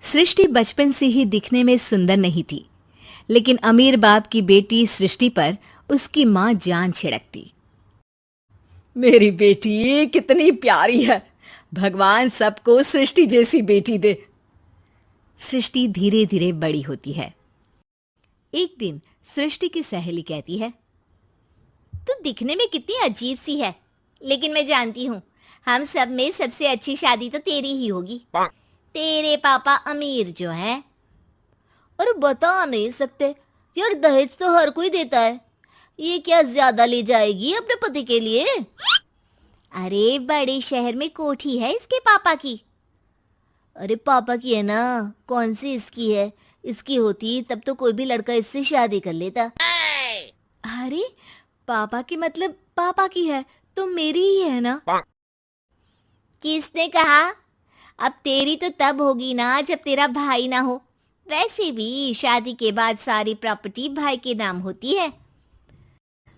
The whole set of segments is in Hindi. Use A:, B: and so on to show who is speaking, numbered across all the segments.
A: सृष्टि बचपन से ही दिखने में सुंदर नहीं थी, लेकिन अमीर बाप की बेटी सृष्टि पर उसकी माँ जान छिड़कती।
B: मेरी बेटी कितनी प्यारी है, भगवान सबको सृष्टि जैसी बेटी दे।
A: सृष्टि धीरे धीरे बड़ी होती है। एक दिन सृष्टि की सहेली कहती है,
C: तू दिखने में कितनी अजीब सी है, लेकिन मैं जानती हूँ हम सब में सबसे अच्छी शादी तो तेरी ही होगी। तेरे पापा अमीर जो है। और बता नहीं सकते यार, दहेज तो हर कोई देता है, ये क्या ज्यादा ले जाएगी अपने पति के लिए? अरे बड़े शहर में कोठी है इसके पापा की। अरे पापा की है ना, कौन सी इसकी है? इसकी होती तब तो कोई भी लड़का इससे शादी कर लेता।
A: अरे पापा की मतलब पापा की है तो मेरी ही है ना?
C: किसने कहा? अब तेरी तो तब होगी ना जब तेरा भाई ना हो। वैसे भी शादी के बाद सारी प्रॉपर्टी भाई के नाम होती है।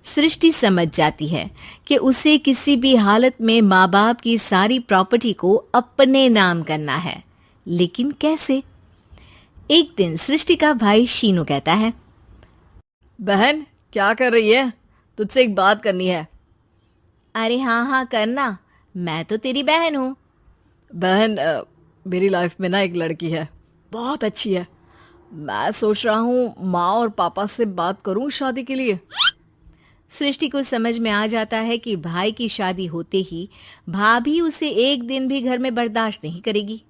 A: सृष्टि समझ जाती है कि उसे किसी भी हालत में माँ बाप की सारी प्रॉपर्टी को अपने नाम करना है, लेकिन कैसे? एक दिन सृष्टि का भाई शीनू कहता है,
B: बहन क्या कर रही है? तुझसे एक बात करनी है।
A: अरे हाँ हाँ करना, मैं तो तेरी बहन हूँ।
B: बहन मेरी लाइफ में ना एक लड़की है, बहुत अच्छी है। मैं सोच रहा हूँ माँ और पापा से बात करूँ शादी के लिए।
A: सृष्टि को समझ में आ जाता है कि भाई की शादी होते ही भाभी उसे एक दिन भी घर में बर्दाश्त नहीं करेगी।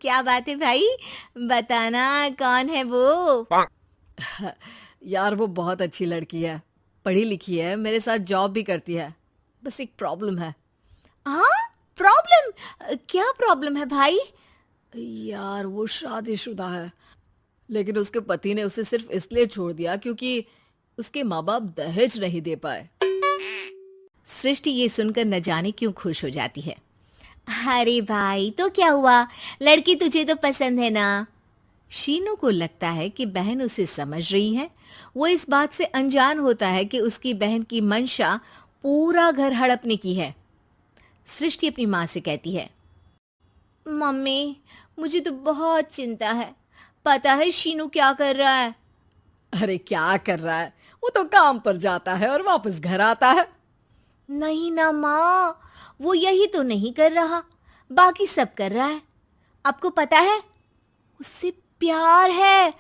A: क्या बात है भाई, बताना कौन है वो?
B: यार वो बहुत अच्छी लड़की है, पढ़ी लिखी है, मेरे साथ जॉब भी करती है। बस एक प्रॉब्लम है।
A: प्रॉब्लम? क्या प्रॉब्लम है भाई?
B: यार वो शादीशुदा है, लेकिन उसके पति ने उसे सिर्फ इसलिए छोड़ दिया क्योंकि उसके माँ बाप दहेज नहीं दे पाए।
A: सृष्टि ये सुनकर न जाने क्यों खुश हो जाती है। अरे भाई तो क्या हुआ, लड़की तुझे तो पसंद है ना? शीनू को लगता है कि बहन उसे समझ रही है। वो इस बात से अनजान होता है कि उसकी बहन की मंशा पूरा घर हड़पने की है। सृष्टि अपनी माँ से कहती है, मम्मी मुझे तो बहुत चिंता है। पता है शीनू क्या कर रहा है?
B: अरे क्या कर रहा है? वो तो काम पर जाता है और वापस घर आता है।
A: नहीं ना माँ, वो यही तो नहीं कर रहा, बाकी सब कर रहा है। आपको पता है उससे प्यार है,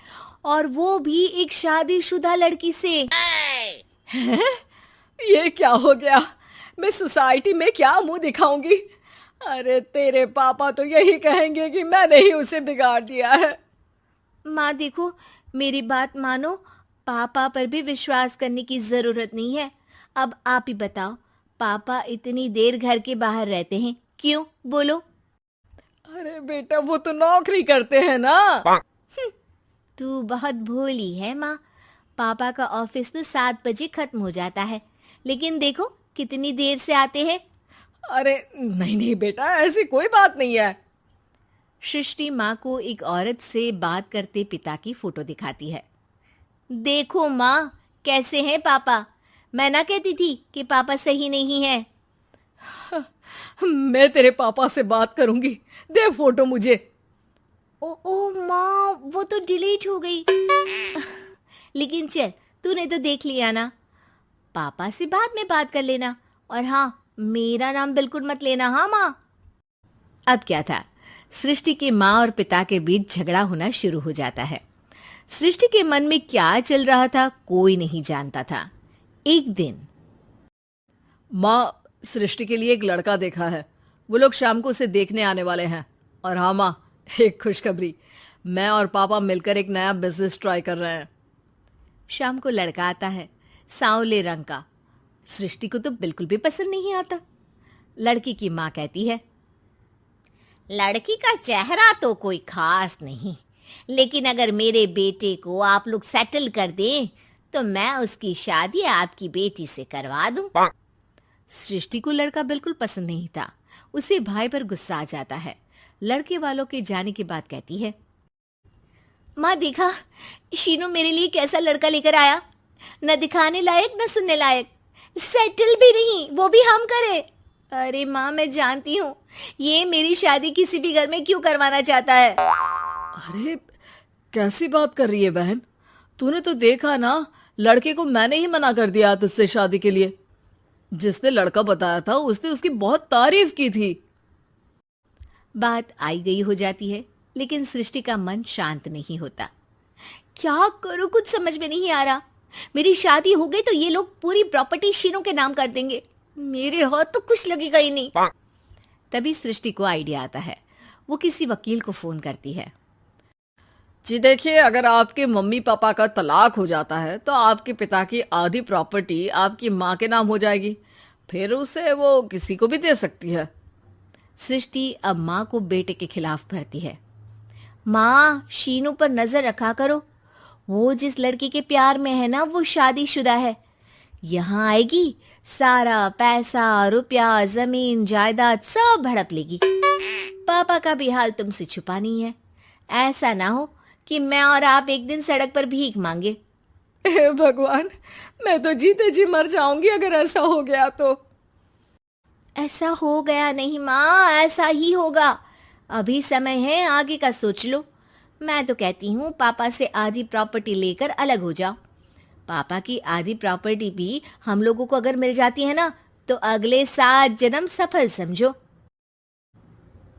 A: और वो भी एक शादीशुदा लड़की से।
B: हैं? ये क्या हो गया? मैं सोसाइटी में क्या मुंह दिखाऊंगी? अरे तेरे पापा तो यही कहेंगे कि मैंने ही उसे बिगाड़ दिया है।
A: माँ देखो, मेरी बात मानो, पापा पर भी विश्वास करने की जरूरत नहीं है। अब आप ही बताओ, पापा इतनी देर घर के बाहर रहते हैं क्यों? बोलो।
B: अरे बेटा वो तो नौकरी करते हैं ना।
A: तू बहुत भोली है माँ। पापा का ऑफिस तो 7 बजे खत्म हो जाता है, लेकिन देखो कितनी देर से आते हैं।
B: अरे नहीं नहीं बेटा, ऐसी कोई बात नहीं है।
A: सृष्टि माँ को एक औरत से बात करते पिता की फोटो दिखाती है। देखो माँ, कैसे हैं पापा? मैं ना कहती थी कि पापा सही नहीं है।
B: मैं तेरे पापा से बात करूंगी, दे फोटो मुझे।
A: ओ माँ, वो तो डिलीट हो गई। लेकिन चल, तूने तो देख लिया ना। पापा से बाद में बात कर लेना, और हाँ, मेरा नाम बिल्कुल मत लेना। हाँ माँ। अब क्या था, सृष्टि के माँ और पिता के बीच झगड़ा होना शुरू हो जाता है। सृष्टि के मन में क्या चल रहा था कोई नहीं जानता था। एक दिन,
B: माँ सृष्टि के लिए एक लड़का देखा है, वो लोग शाम को उसे देखने आने वाले हैं। और हाँ माँ, एक खुशखबरी, मैं और पापा मिलकर एक नया बिजनेस ट्राई कर रहे हैं।
A: शाम को लड़का आता है, सांवले रंग का। सृष्टि को तो बिल्कुल भी पसंद नहीं आता। लड़की की माँ कहती है,
C: लड़की का चेहरा तो कोई खास नहीं, लेकिन अगर मेरे बेटे को आप लोग सेटल कर दें तो मैं उसकी शादी आपकी बेटी से करवा दूं।
A: सृष्टि को लड़का बिल्कुल पसंद नहीं था। उसे भाई पर गुस्सा आ जाता है। लड़के वालों के जाने के बाद कहती है, माँ देखा, शीनू मेरे लिए कैसा लड़का लेकर आया, न दिखाने लायक न सुनने लायक, सेटल भी नहीं, वो भी हम करे।
C: अरे माँ, मैं जानती हूँ ये मेरी शादी किसी भी घर में क्यों करवाना चाहता है।
B: अरे कैसी बात कर रही है बहन? तूने तो देखा ना, लड़के को मैंने ही मना कर दिया तुझसे शादी के लिए। जिसने लड़का बताया था उसने उसकी बहुत तारीफ की थी।
A: बात आई गई हो जाती है, लेकिन सृष्टि का मन शांत नहीं होता। क्या करूं, कुछ समझ में नहीं आ रहा। मेरी शादी हो गई तो ये लोग पूरी प्रॉपर्टी शीनू के नाम कर देंगे, मेरे हाथ तो कुछ लगेगा ही नहीं। तभी सृष्टि को आइडिया आता है। वो किसी वकील को फोन करती है।
B: जी देखिए, अगर आपके मम्मी पापा का तलाक हो जाता है तो आपके पिता की आधी प्रॉपर्टी आपकी माँ के नाम हो जाएगी, फिर उसे वो किसी को भी दे सकती है।
A: सृष्टि अब माँ को बेटे के खिलाफ भरती है। माँ, शीनू पर नजर रखा करो, वो जिस लड़की के प्यार में है ना वो शादीशुदा है। यहाँ आएगी, सारा पैसा रुपया जमीन जायदाद सब हड़प लेगी। पापा का भी हाल तुमसे छुपा नहीं है। ऐसा ना हो कि मैं और आप एक दिन सड़क पर भीख मांगे।
B: हे भगवान, मैं तो जीते जी मर जाऊंगी अगर ऐसा हो गया तो।
A: ऐसा हो गया नहीं माँ, ऐसा ही होगा। अभी समय है, आगे का सोच लो। मैं तो कहती हूँ पापा से आधी प्रॉपर्टी लेकर अलग हो जाओ। पापा की आधी प्रॉपर्टी भी हम लोगों को अगर मिल जाती है ना तो अगले 7 जन्म सफल समझो।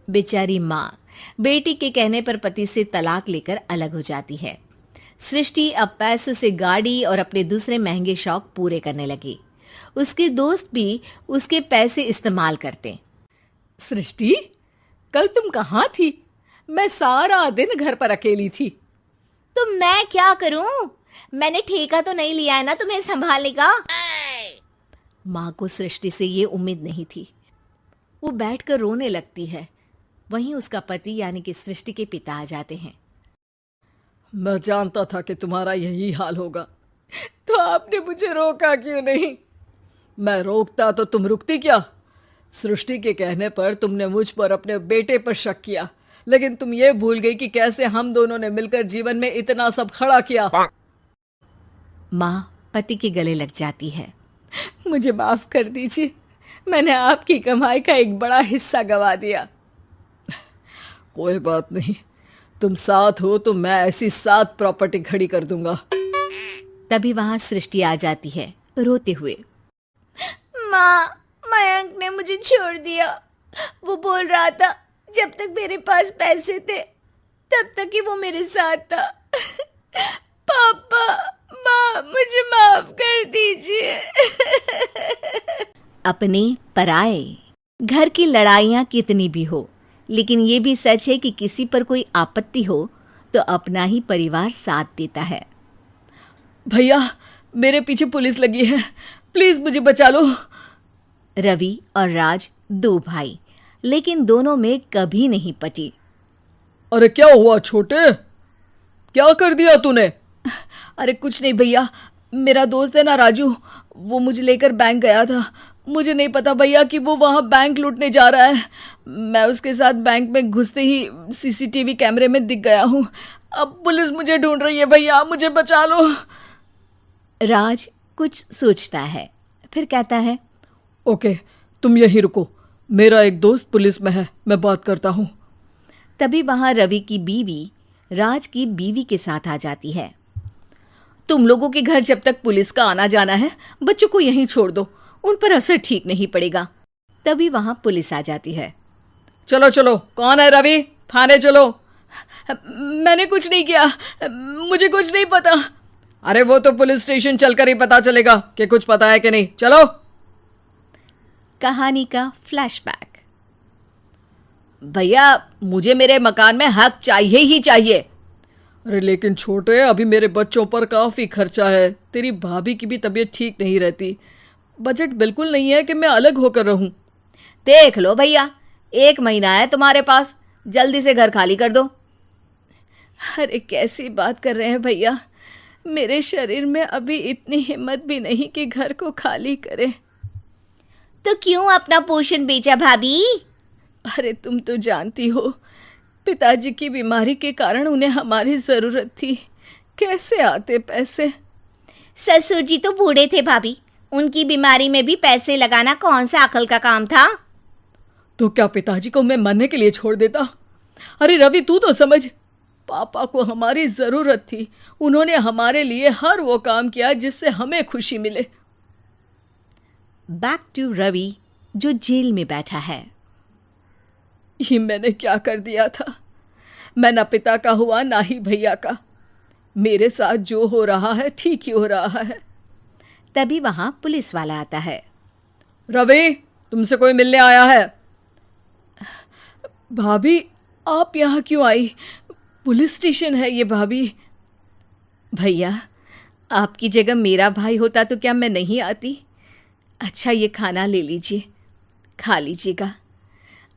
A: बेचारी माँ बेटी के कहने पर पति से तलाक लेकर अलग हो जाती है। सृष्टि अब पैसों से गाड़ी और अपने दूसरे महंगे शौक पूरे करने लगी। उसके दोस्त भी उसके पैसे इस्तेमाल करते।
B: सृष्टि, कल तुम कहाँ थी? मैं सारा दिन घर पर अकेली थी।
C: तो मैं क्या करूं? मैंने ठेका तो नहीं लिया है ना तुम्हें संभालने का।
A: माँ को सृष्टि से ये उम्मीद नहीं थी। वो बैठकर रोने लगती है। वहीं उसका पति यानी कि सृष्टि के पिता आ जाते हैं।
B: मैं जानता था कि तुम्हारा यही हाल होगा, तो आपने मुझे रोका क्यों नहीं? मैं रोकता तो तुम रुकती क्या? सृष्टि के कहने पर तुमने मुझ पर अपने बेटे पर शक किया, लेकिन तुम ये भूल गई कि कैसे हम दोनों ने मिलकर जीवन में इतना सब खड़ा किया।
A: माँ पति के गले लग जाती है।
B: मुझे माफ कर दीजिए, मैंने आपकी कमाई का एक बड़ा हिस्सा गवा दिया। कोई बात नहीं, तुम साथ हो तो मैं ऐसी 7 प्रॉपर्टी खड़ी कर दूंगा।
A: तभी वहां सृष्टि आ जाती है रोते हुए।
C: माँ, मयंक ने मुझे छोड़ दिया। वो बोल रहा था जब तक मेरे पास पैसे थे तब तक ही वो मेरे साथ था। पापा, माँ, मुझे माफ कर दीजिए।
A: अपने पराए घर की लड़ाइयाँ कितनी भी हो, लेकिन ये भी सच है कि किसी पर कोई आपत्ति हो तो अपना ही परिवार साथ देता है।
B: भैया, मेरे पीछे पुलिस लगी है, प्लीज मुझे बचा लो।
A: रवि और राज 2 भाई, लेकिन दोनों में कभी नहीं पटी।
B: अरे क्या हुआ छोटे, क्या कर दिया तूने? अरे कुछ नहीं भैया, मेरा दोस्त है ना राजू, वो मुझे लेकर बैंक गया था। मुझे नहीं पता भैया कि वो वहाँ बैंक लूटने जा रहा है। मैं उसके साथ बैंक में घुसते ही सीसीटीवी कैमरे में दिख गया हूँ। अब पुलिस मुझे ढूंढ रही है भैया, मुझे बचा लो।
A: राज कुछ सोचता है, फिर कहता है,
B: ओके, तुम यहीं रुको, मेरा एक दोस्त पुलिस में है, मैं बात करता हूँ।
A: तभी वहां रवि की बीवी राज की बीवी के साथ आ जाती है। तुम लोगों के घर जब तक पुलिस का आना जाना है, बच्चों को यहीं छोड़ दो, उन पर असर ठीक नहीं पड़ेगा। तभी वहां पुलिस आ जाती है।
B: चलो चलो, कौन है रवि, थाने चलो। मैंने कुछ नहीं किया, मुझे कुछ नहीं पता। अरे वो तो पुलिस स्टेशन चलकर ही पता चलेगा कि कुछ पता है कि नहीं, चलो।
A: कहानी का फ्लैशबैक। भैया, मुझे मेरे मकान में हक चाहिए ही चाहिए।
B: अरे लेकिन छोटे, अभी मेरे बच्चों पर काफी खर्चा है, तेरी भाभी की भी तबीयत ठीक नहीं रहती, बजट बिल्कुल नहीं है कि मैं अलग होकर रहूं।
A: देख लो भैया, 1 महीना है तुम्हारे पास, जल्दी से घर खाली कर दो। अरे कैसी बात कर रहे हैं भैया, मेरे शरीर में अभी इतनी हिम्मत भी नहीं कि घर को खाली करे।
C: तो क्यों अपना पोषण बेचा भाभी?
B: अरे तुम तो जानती हो, पिताजी की बीमारी के कारण उन्हें हमारी जरूरत थी, कैसे आते पैसे।
C: ससुर जी तो बूढ़े थे भाभी, उनकी बीमारी में भी पैसे लगाना कौन सा अकल का काम था?
B: तो क्या पिताजी को मैं मरने के लिए छोड़ देता? अरे रवि, तू तो समझ, पापा को हमारी जरूरत थी। उन्होंने हमारे लिए हर वो काम किया जिससे हमें खुशी मिले।
A: बैक टू रवि जो जेल में बैठा है।
B: ये मैंने क्या कर दिया था? मैं ना पिता का हुआ ना ही भैया का। मेरे साथ जो हो रहा है ठीक ही हो रहा है।
A: तभी वहां पुलिस वाला आता है।
B: रवि, तुमसे कोई मिलने आया है। भाभी, आप यहाँ क्यों आई? पुलिस स्टेशन है ये भाभी।
A: भैया, आपकी जगह मेरा भाई होता तो क्या मैं नहीं आती? अच्छा, ये खाना ले लीजिए, खा लीजिएगा।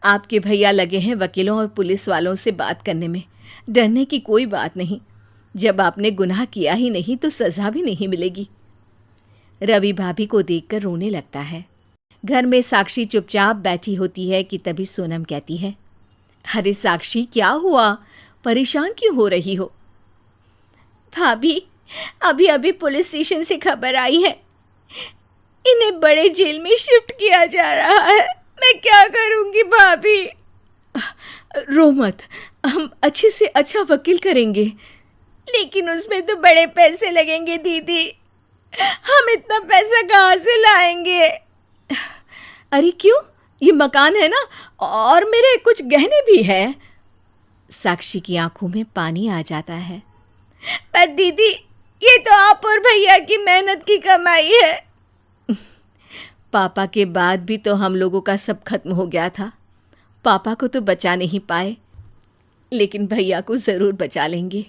A: आपके भैया लगे हैं वकीलों और पुलिस वालों से बात करने में। डरने की कोई बात नहीं। जब आपने गुनाह किया ही नहीं तो सज़ा भी नहीं मिलेगी। रवि भाभी को देखकर रोने लगता है। घर में साक्षी चुपचाप बैठी होती है कि तभी सोनम कहती है, अरे साक्षी, क्या हुआ? परेशान क्यों हो रही हो?
C: भाभी, अभी अभी पुलिस स्टेशन से खबर आई है, इन्हें बड़े जेल में शिफ्ट किया जा रहा है। मैं क्या करूंगी भाभी?
A: रो मत, हम अच्छे से अच्छा वकील करेंगे।
C: लेकिन उसमें तो बड़े पैसे लगेंगे दीदी, हम इतना पैसा कहाँ से लाएंगे?
A: अरे क्यों, ये मकान है ना, और मेरे कुछ गहने भी है। साक्षी की आंखों में पानी आ जाता है।
C: पर दीदी, ये तो आप और भैया की मेहनत की कमाई है।
A: पापा के बाद भी तो हम लोगों का सब खत्म हो गया था। पापा को तो बचा नहीं पाए, लेकिन भैया को ज़रूर बचा लेंगे।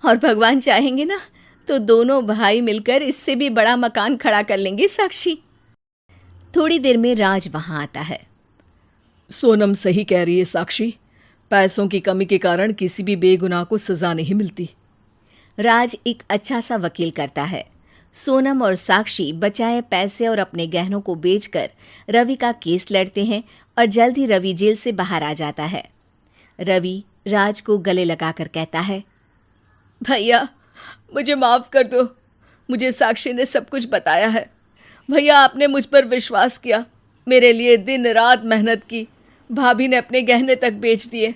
A: और भगवान चाहेंगे ना तो दोनों भाई मिलकर इससे भी बड़ा मकान खड़ा कर लेंगे। साक्षी। थोड़ी देर में राज वहां आता है।
B: सोनम सही कह रही है साक्षी, पैसों की कमी के कारण किसी भी बेगुनाह को सजा नहीं मिलती।
A: राज एक अच्छा सा वकील करता है। सोनम और साक्षी बचाए पैसे और अपने गहनों को बेचकर रवि का केस लड़ते हैं और जल्द ही रवि जेल से बाहर आ जाता है। रवि राज को गले लगाकर कहता है,
B: भैया मुझे माफ़ कर दो, मुझे साक्षी ने सब कुछ बताया है। भैया, आपने मुझ पर विश्वास किया, मेरे लिए दिन रात मेहनत की, भाभी ने अपने गहने तक बेच दिए।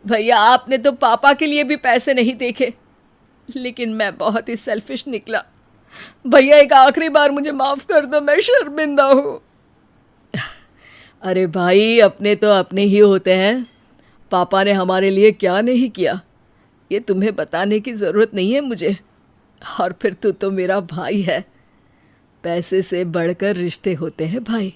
B: भैया, आपने तो पापा के लिए भी पैसे नहीं देखे, लेकिन मैं बहुत ही सेल्फिश निकला। भैया, एक आखिरी बार मुझे माफ़ कर दो, मैं शर्मिंदा हूँ। अरे भाई, अपने तो अपने ही होते हैं। पापा ने हमारे लिए क्या नहीं किया, ये तुम्हें बताने की ज़रूरत नहीं है मुझे। और फिर तू तो मेरा भाई है। पैसे से बढ़कर रिश्ते होते हैं भाई।